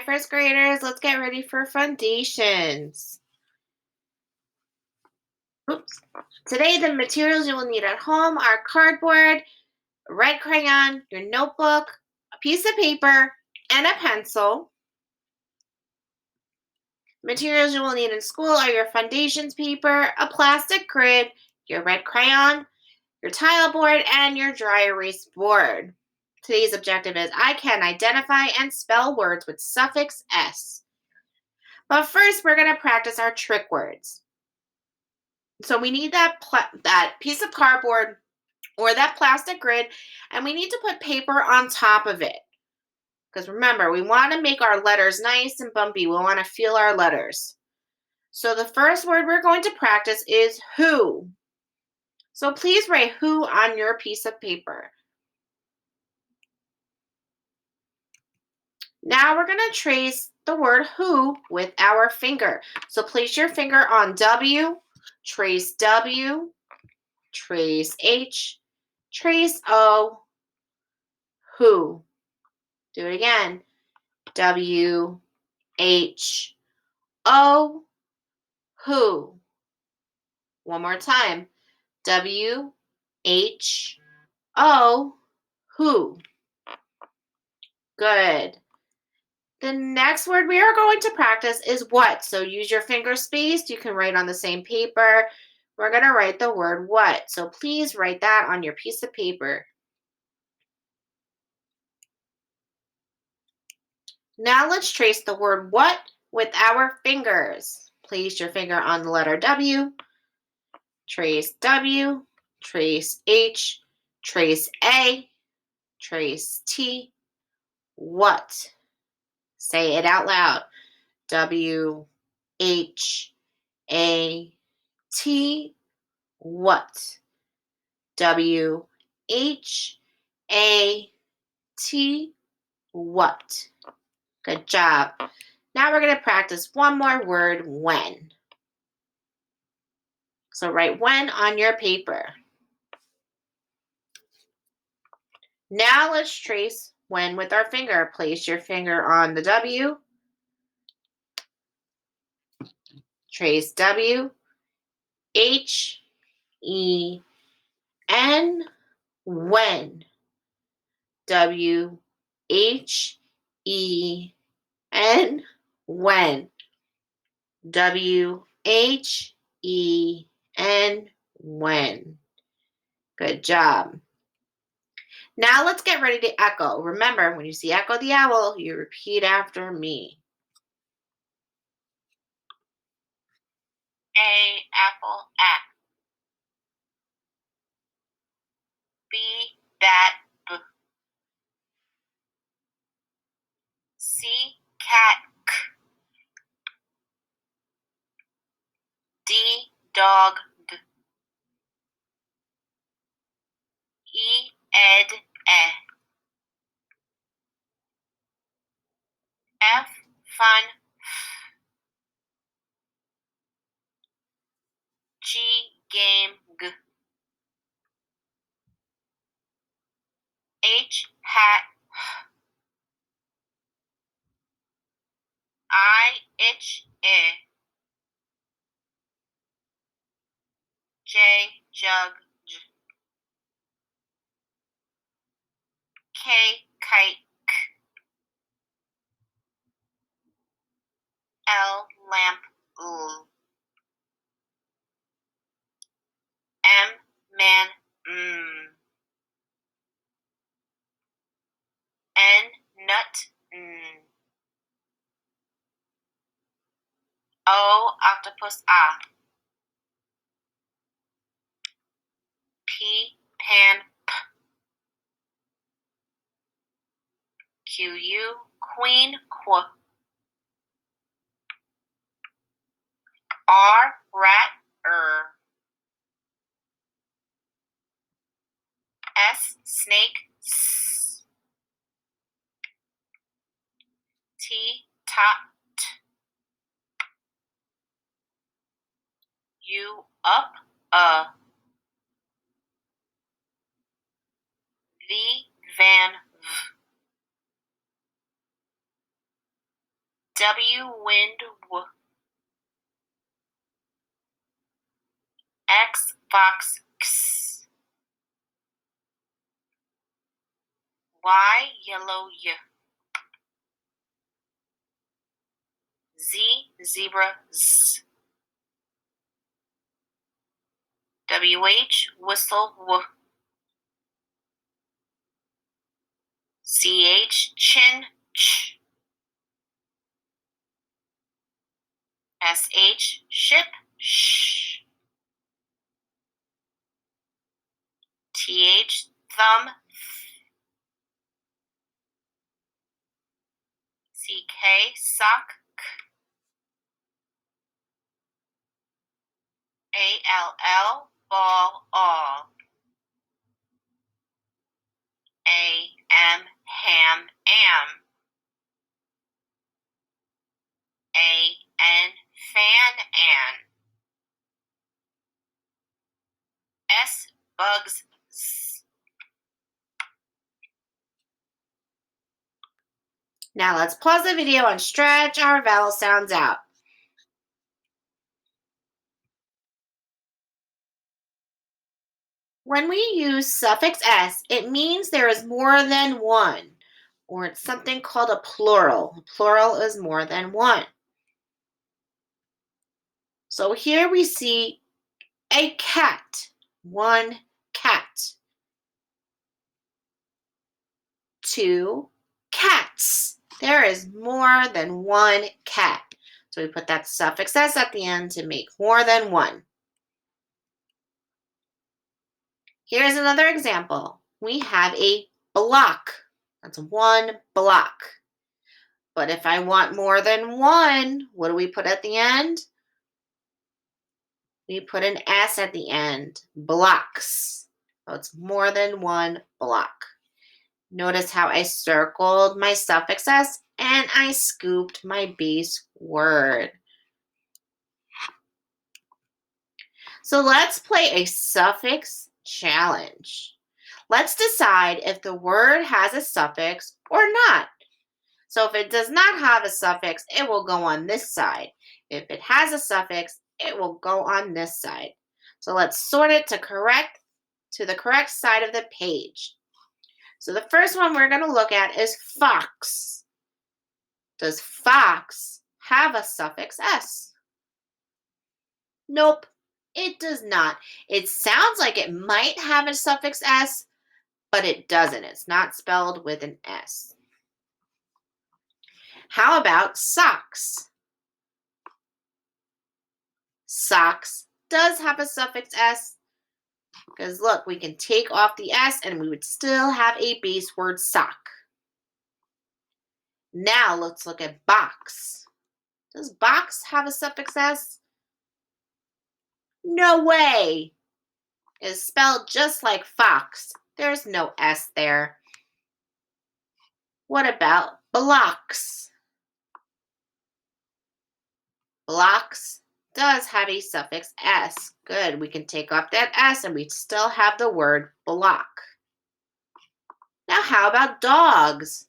first graders, let's get ready for Fundations. Oops. Today, the materials you will need at home are cardboard, a red crayon, your notebook, a piece of paper, and a pencil. Materials you will need in school are your Fundations paper, a plastic grid, your red crayon, your tile board, and your dry erase board. Today's objective is I can identify and spell words with suffix S. But first, we're going to practice our trick words. So we need that piece of cardboard or that plastic grid, and we need to put paper on top of it. Because remember, we want to make our letters nice and bumpy. We want to feel our letters. So the first word we're going to practice is who. So please write who on your piece of paper. Now we're going to trace the word who with our finger. So place your finger on W, trace W, trace H, trace O, who. Do it again. W, H, O, who. One more time. W, H, O, who. Good. The next word we are going to practice is what. So use your finger space. You can write on the same paper. We're going to write the word what. So please write that on your piece of paper. Now let's trace the word what with our fingers. Place your finger on the letter W. Trace W. Trace H. Trace A. Trace T. What? Say it out loud. W. H. A. T. What? W. H. A. T. What? Good job. Now we're going to practice one more word, when. So write when on your paper. Now let's trace when with our finger. Place your finger on the W. Trace W. H. E. N. When. W. H. E. N. When. W. H. E. N. When. Good job. Now let's get ready to echo. Remember, when you see Echo the Owl, you repeat after me. A, apple, A. B, bat, B. C, cat, K. D, dog, D. E, ed, E. F, fun, F. G, game, G. H, hat, H. I, itch, I. J, jug, J. K, kite, K. L, lamp, L. M, man, M. N, nut, N. O, octopus, A. P, pan, P. Q, queen, Qu. R, rat, S, snake, S. T, top, T. U, up, V, van, V. W, wind, w. X, fox, x. Y, yellow, y. Z, zebra, z. WH, whistle, w. CH, chin, ch. SH, ship, sh. TH, thumb, CK, sock, k. ALL, ball, all. AM, ham, am. AN, fan, an. S, bugs, z. Now let's pause the video and stretch our vowel sounds out. When we use suffix s, it means there is more than one, or it's something called a plural. A plural is more than one. So here we see a cat, one cat. Two cats. There is more than one cat. So we put that suffix s at the end to make more than one. Here's another example. We have a block. That's one block. But if I want more than one, what do we put at the end? We put an S at the end. Blocks. So it's more than one block. Notice how I circled my suffix s and I scooped my base word. So let's play a suffix challenge. Let's decide if the word has a suffix or not. So if it does not have a suffix, it will go on this side. If it has a suffix, it will go on this side. So let's sort it to the correct side of the page. So the first one we're going to look at is fox. Does fox have a suffix s? Nope, it does not. It sounds like it might have a suffix s, but it doesn't. It's not spelled with an s. How about socks? Socks does have a suffix s, because look, we can take off the s and we would still have a base word sock. Now let's look at box. Does box have a suffix s? No way. It's spelled just like fox. There's no s there. What about blocks? Blocks does have a suffix s. Good, we can take off that s and we still have the word block. Now how about dogs?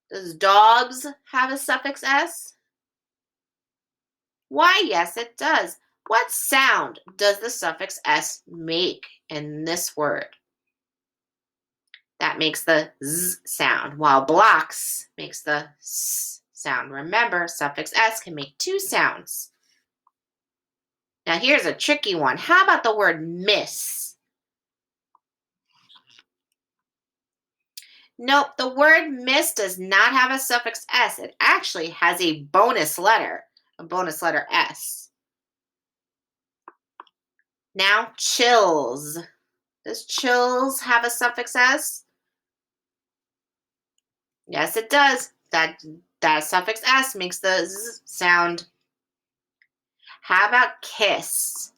Does dogs have a suffix s? Why, yes, it does. What sound does the suffix s make in this word? That makes the z sound, while blocks makes the s sound. Remember, suffix s can make two sounds. Now here's a tricky one. How about the word miss? Nope, the word miss does not have a suffix s. It actually has a bonus letter s. Now chills. Does chills have a suffix s? Yes, it does. That suffix s makes the z sound. How about kiss?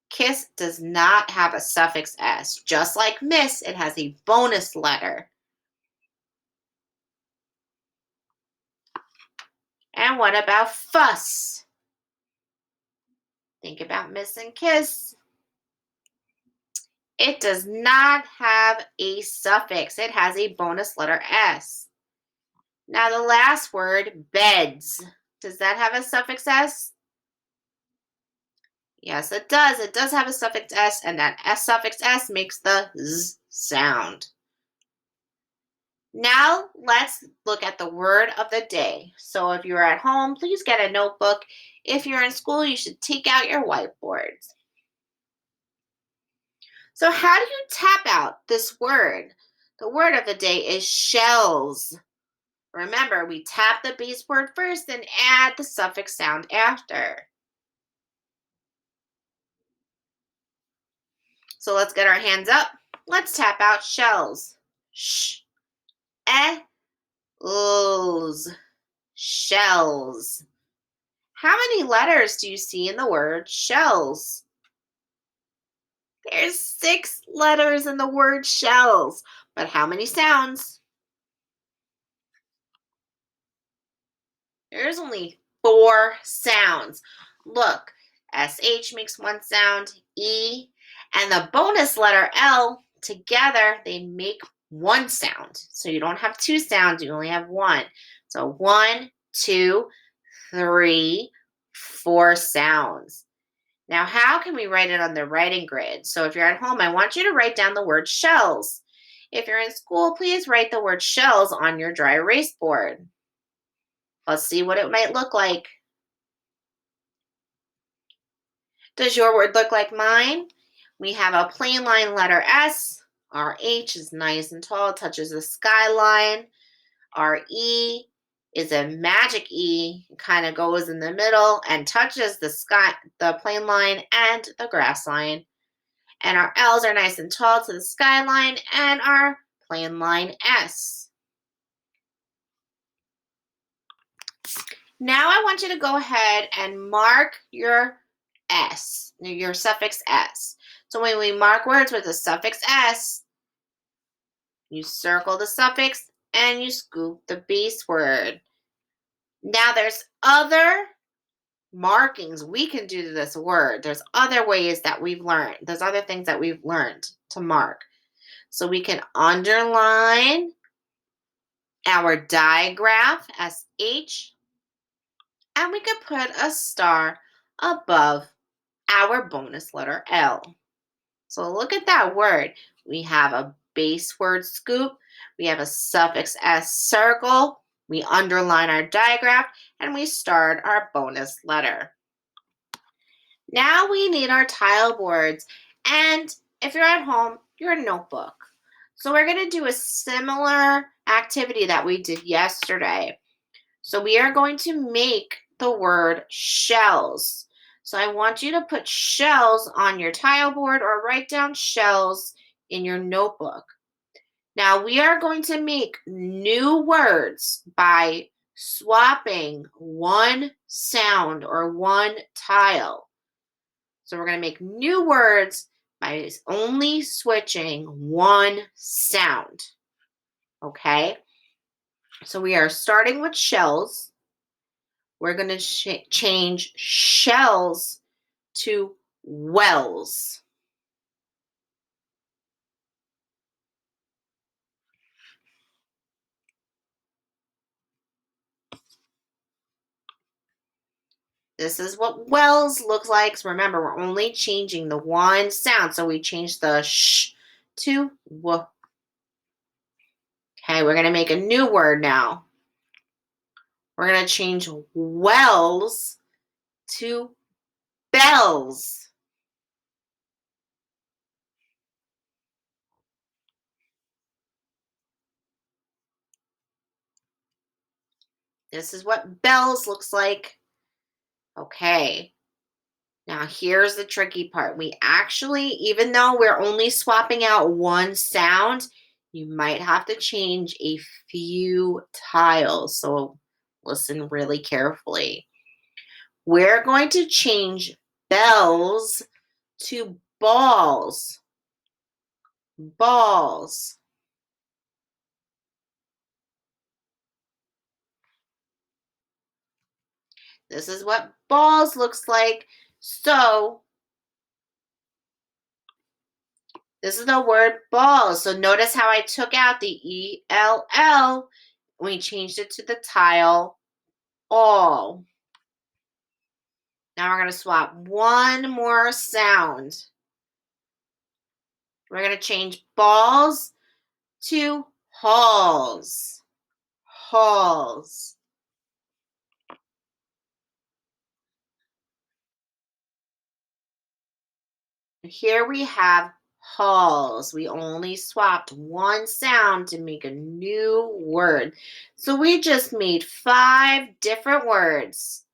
Kiss does not have a suffix s. Just like miss, it has a bonus letter. And what about fuss? Think about miss and kiss. It does not have a suffix. It has a bonus letter s. Now the last word, beds. Does that have a suffix S? Yes, it does. It does have a suffix S, and that S suffix S makes the Z sound. Now let's look at the word of the day. So if you're at home, please get a notebook. If you're in school, you should take out your whiteboards. So how do you tap out this word? The word of the day is shells. Remember, we tap the base word first and add the suffix sound after. So let's get our hands up. Let's tap out shells. Sh, e, l's, shells. How many letters do you see in the word shells? There's 6 letters in the word shells, but how many sounds? There's only 4 sounds. Look, SH makes 1 sound, E, and the bonus letter L, together they make 1 sound. So you don't have 2 sounds, you only have 1. So 1, 2, 3, 4 sounds. Now, how can we write it on the writing grid? So if you're at home, I want you to write down the word shells. If you're in school, please write the word shells on your dry erase board. Let's see what it might look like. Does your word look like mine? We have a plain line letter S. Our H is nice and tall, touches the skyline. Our E is a magic E, kind of goes in the middle and touches the sky, the plain line and the grass line. And our L's are nice and tall to the skyline and our plain line S. Now I want you to go ahead and mark your S, your suffix S. So when we mark words with a suffix S, you circle the suffix and you scoop the base word. Now there's other markings we can do to this word. There's other ways that we've learned. There's other things that we've learned to mark. So we can underline our digraph, SH, and we could put a star above our bonus letter L. So look at that word. We have a base word scoop, we have a suffix S circle, we underline our digraph, and we start our bonus letter. Now we need our tile boards, and if you're at home, your notebook. So we're going to do a similar activity that we did yesterday. So we are going to make the word shells. So I want you to put shells on your tile board or write down shells in your notebook. Now we are going to make new words by swapping one sound or one tile. So we're going to make new words by only switching one sound. Okay? So we are starting with shells. We're going to change shells to wells. This is what wells looks like. So remember, we're only changing the one sound. So we change the sh to w. Okay, we're going to make a new word now. We're going to change wells to bells. This is what bells looks like. Okay. Now here's the tricky part. We actually, even though we're only swapping out one sound, you might have to change a few tiles. So listen really carefully. We're going to change bells to balls. Balls. This is what balls looks like. So this is the word balls. So notice how I took out the E-L-L. We changed it to the tile all. Now we're going to swap one more sound. We're going to change balls to halls. Halls. Here we have halls. We only swapped one sound to make a new word. So we just made 5 different words.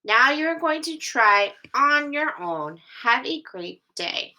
Now you're going to try on your own. Have a great day.